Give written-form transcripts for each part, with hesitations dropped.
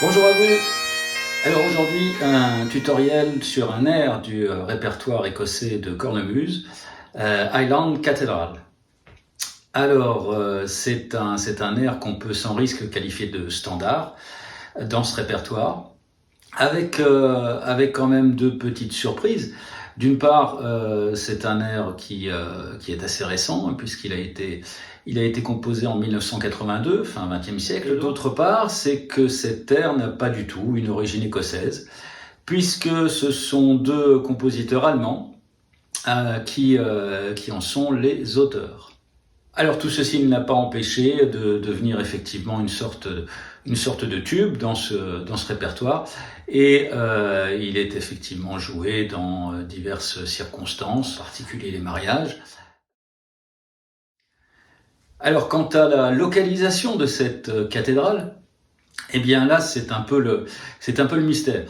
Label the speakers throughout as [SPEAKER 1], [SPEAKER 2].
[SPEAKER 1] Bonjour à vous. Alors aujourd'hui, un tutoriel sur un air du répertoire écossais de cornemuse, Highland Cathedral. Alors, c'est un air qu'on peut sans risque qualifier de standard dans ce répertoire, avec quand même deux petites surprises. D'une part, c'est un air qui est assez récent, hein, puisqu'il a été composé en 1982, fin XXe siècle. D'autre part, c'est que cet air n'a pas du tout une origine écossaise, puisque ce sont deux compositeurs allemands qui en sont les auteurs. Alors tout ceci ne l'a pas empêché de devenir effectivement une sorte de tube dans ce répertoire, et il est effectivement joué dans diverses circonstances, en particulier les mariages. Alors quant à la localisation de cette cathédrale, eh bien là c'est un peu le mystère.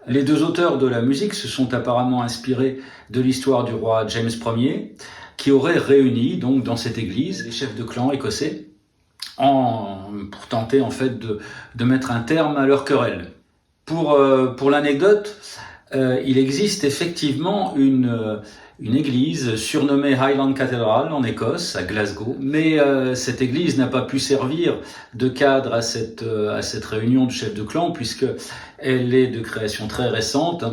[SPEAKER 1] Les deux auteurs de la musique se sont apparemment inspirés de l'histoire du roi James Ier, qui aurait réuni donc dans cette église les chefs de clan écossais pour tenter en fait de mettre un terme à leur querelle. Pour l'anecdote, il existe effectivement une église surnommée Highland Cathedral en Écosse, à Glasgow, mais cette église n'a pas pu servir de cadre à cette réunion de chefs de clan, puisque elle est de création très récente.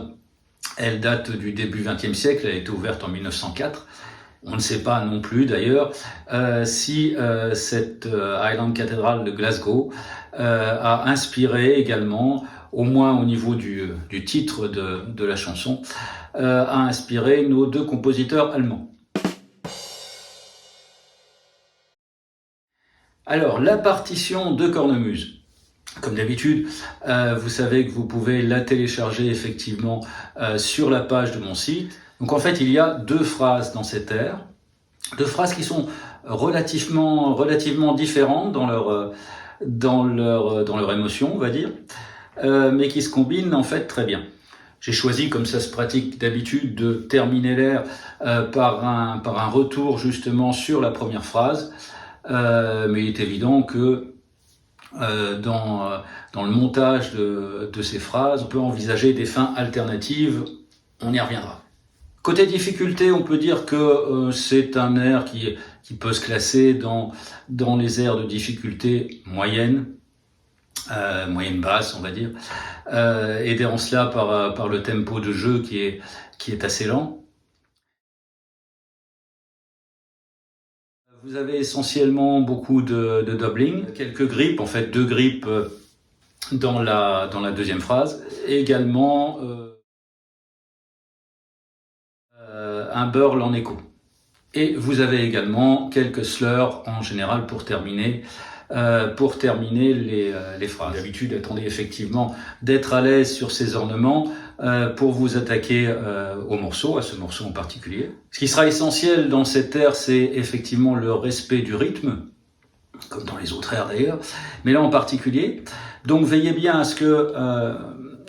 [SPEAKER 1] Elle date du début XXe siècle, elle a été ouverte en 1904. On ne sait pas non plus d'ailleurs si cette Highland Cathedral de Glasgow a inspiré également, au moins au niveau du titre de la chanson, a inspiré nos deux compositeurs allemands. Alors, la partition de cornemuse. Comme d'habitude, vous savez que vous pouvez la télécharger effectivement sur la page de mon site. Donc en fait, il y a deux phrases dans cet air, deux phrases qui sont relativement différentes dans leur émotion, on va dire, mais qui se combinent en fait très bien. J'ai choisi, comme ça se pratique d'habitude, de terminer l'air par un retour justement sur la première phrase, mais il est évident que dans le montage de ces phrases, on peut envisager des fins alternatives, on y reviendra. Côté difficulté, on peut dire que c'est un air qui peut se classer dans les airs de difficulté moyenne, moyenne basse on va dire, aidé en cela par le tempo de jeu qui est assez lent. Vous avez essentiellement beaucoup de doubling, quelques grippes, en fait 2 grippes dans la deuxième phrase, et également un burl en écho. Et vous avez également quelques slurs en général pour terminer les phrases. D'habitude, attendez effectivement d'être à l'aise sur ces ornements pour vous attaquer au morceau, à ce morceau en particulier. Ce qui sera essentiel dans cet air, c'est effectivement le respect du rythme, comme dans les autres airs d'ailleurs, mais là en particulier. Donc veillez bien à ce que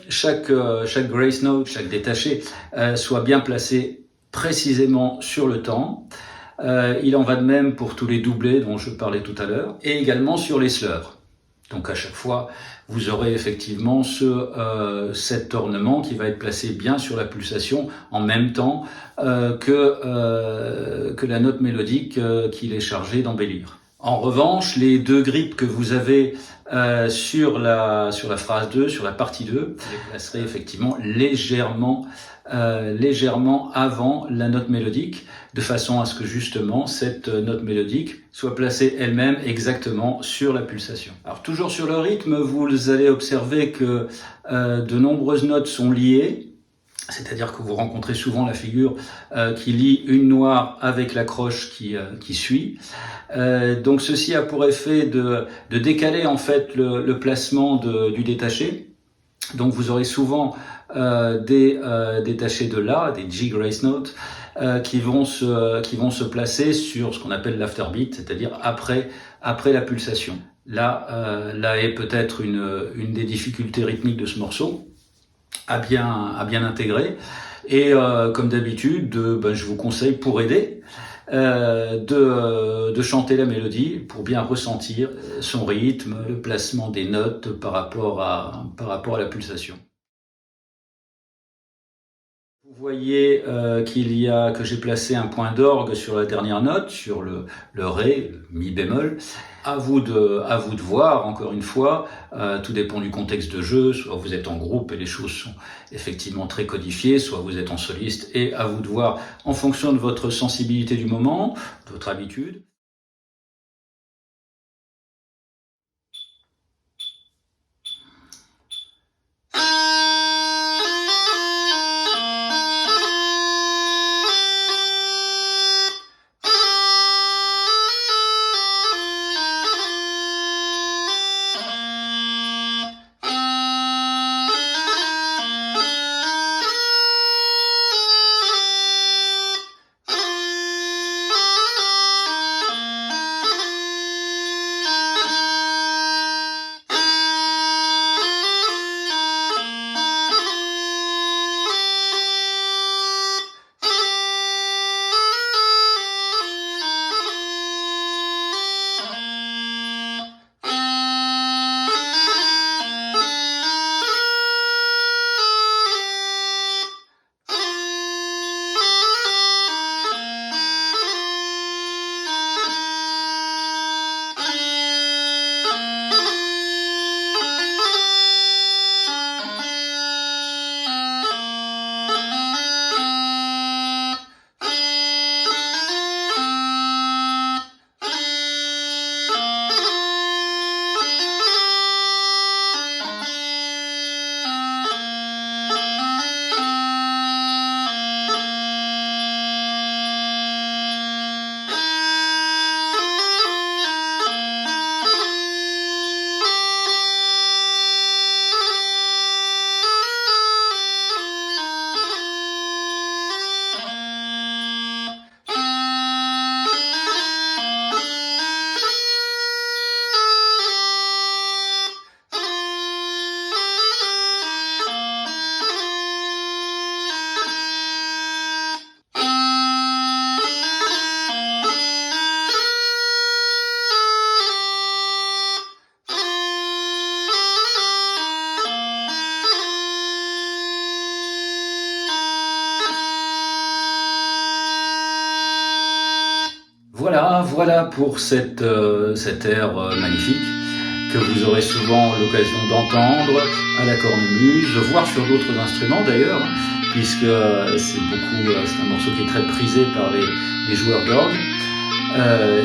[SPEAKER 1] chaque grace note, chaque détaché soit bien placé précisément sur le temps. Il en va de même pour tous les doublés dont je parlais tout à l'heure, et également sur les slurs. Donc à chaque fois, vous aurez effectivement cet ornement qui va être placé bien sur la pulsation en même temps que la note mélodique qu'il est chargé d'embellir. En revanche, les deux grippes que vous avez sur la phrase 2, sur la partie 2, vous les placerez effectivement légèrement avant la note mélodique, de façon à ce que justement cette note mélodique soit placée elle-même exactement sur la pulsation. Alors toujours sur le rythme, vous allez observer que de nombreuses notes sont liées, c'est-à-dire que vous rencontrez souvent la figure qui lie une noire avec la croche qui suit. Donc ceci a pour effet de décaler en fait le placement du détaché. Donc vous aurez souvent des détachés de La, des G grace notes, qui vont se placer sur ce qu'on appelle l'afterbeat, c'est-à-dire après la pulsation. Là est peut-être une des difficultés rythmiques de ce morceau à bien intégrer. Et comme d'habitude, je vous conseille pour aider de chanter la mélodie pour bien ressentir son rythme, le placement des notes par rapport à la pulsation. Vous voyez que j'ai placé un point d'orgue sur la dernière note, sur le ré, le mi bémol. À vous de voir, encore une fois, tout dépend du contexte de jeu, soit vous êtes en groupe et les choses sont effectivement très codifiées, soit vous êtes en soliste, et à vous de voir en fonction de votre sensibilité du moment, de votre habitude. Voilà pour cette air magnifique que vous aurez souvent l'occasion d'entendre à la cornemuse, voire sur d'autres instruments d'ailleurs, puisque c'est un morceau qui est très prisé par les joueurs d'orgue,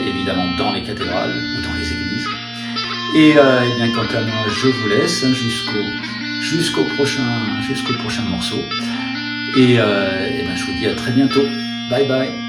[SPEAKER 1] évidemment dans les cathédrales ou dans les églises. Et bien quant à moi, je vous laisse jusqu'au prochain morceau. Et bien je vous dis à très bientôt. Bye bye.